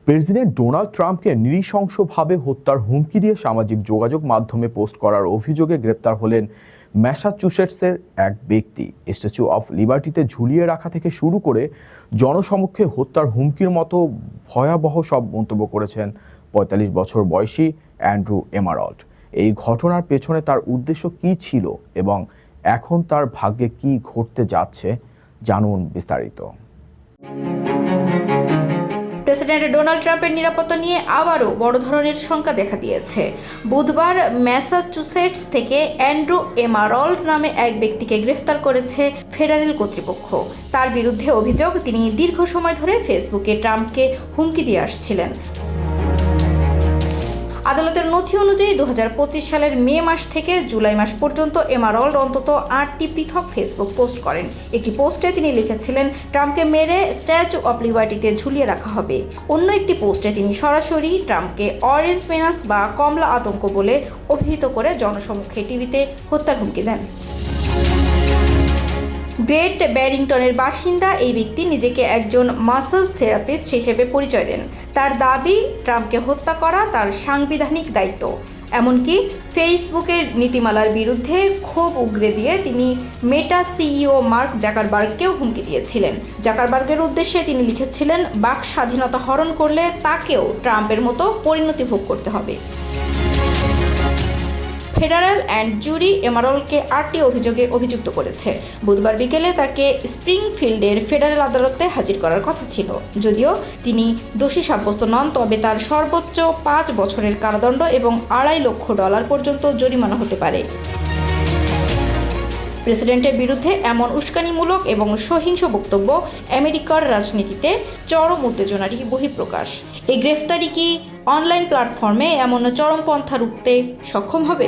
President Donald ট্রাম্পকে নৃশংসভাবে হত্যার হুমকি দিয়ে সামাজিক যোগাযোগ মাধ্যমে পোস্ট করার অভিযোগে গ্রেপ্তার হলেন ম্যাসাচুসেটসের এক ব্যক্তি। স্ট্যাচু অফ লিবার্টিতে ঝুলিয়ে রাখা থেকে শুরু করে জনসমক্ষে হত্যার হুমকির মতো ভয়াবহ সব মন্তব্য করেছেন ৪৫ বছর বয়সী অ্যান্ড্রু এমারল্ড। এই ঘটনার পেছনে তার উদ্দেশ্য কী ছিল এবং এখন তার ভাগ্যে কী ঘটতে যাচ্ছে, জানুন বিস্তারিত। প্রেসিডেন্ট ডোনাল্ড ট্রাম্পের নিরাপত্তা নিয়ে আবারও বড় ধরনের শঙ্কা দেখা দিয়েছে। বুধবার ম্যাসাচুসেটস থেকে অ্যান্ড্রু এমারল্ড নামে এক ব্যক্তিকে গ্রেফতার করেছে ফেডারেল কর্তৃপক্ষ। তার বিরুদ্ধে অভিযোগ, তিনি দীর্ঘ সময় ধরে ফেসবুকে ট্রাম্পকে হুমকি দিয়ে আসছিলেন। আদালতের নথি অনুযায়ী ২০২৫ সালের মে মাস থেকে জুলাই মাস পর্যন্ত এমারল্ড অন্তত ৮টি পৃথক ফেসবুক পোস্ট করেন। একটি পোস্টে তিনি লিখেছিলেন, ট্রাম্পকে মেরে স্ট্যাচু অফ লিবার্টিতে ঝুলিয়ে রাখা হবে। অন্য একটি পোস্টে তিনি সরাসরি ট্রাম্পকে অরেঞ্জ মেনাস বা কমলা আতঙ্ক বলে অভিহিত করে জনসমক্ষে টিভিতে হত্যার হুমকি দেন। গ্রেট ব্যারিংটনের বাসিন্দা এই ব্যক্তি নিজেকে একজন মাসাজ থেরাপিস্ট হিসেবে পরিচয় দেন। তার দাবি, ট্রাম্পকে হত্যা করা তার সাংবিধানিক দায়িত্ব। এমনকি ফেসবুকের নীতিমালার বিরুদ্ধে ক্ষোভ উগরে দিয়ে তিনি মেটা সিইও মার্ক জাকারবার্গকেও হুমকি দিয়েছিলেন। জাকারবার্গের উদ্দেশ্যে তিনি লিখেছিলেন, বাক স্বাধীনতা হরণ করলে তাকেও ট্রাম্পের মতো পরিণতি ভোগ করতে হবে। ফেডারেল অ্যান্ড জুরি এমারল্ডকে ৮টি অভিযোগে অভিযুক্ত করেছে। বুধবার বিকেলে তাকে স্প্রিংফিল্ডের ফেডারেল আদালতে হাজির করার কথা ছিল। যদিও তিনি দোষী সাব্যস্ত নন, তবে তার সর্বোচ্চ ৫ বছরের কারাদণ্ড এবং $২.৫ লক্ষ পর্যন্ত জরিমানা হতে পারে। প্রেসিডেন্টের বিরুদ্ধে এমন উস্কানিমূলক এবং সহিংস বক্তব্য আমেরিকার রাজনীতিতে চরম উত্তেজনারই বহিঃপ্রকাশ। এই গ্রেফতারি কি অনলাইন প্ল্যাটফর্মে এমন চরমপন্থা রুখতে সক্ষম হবে?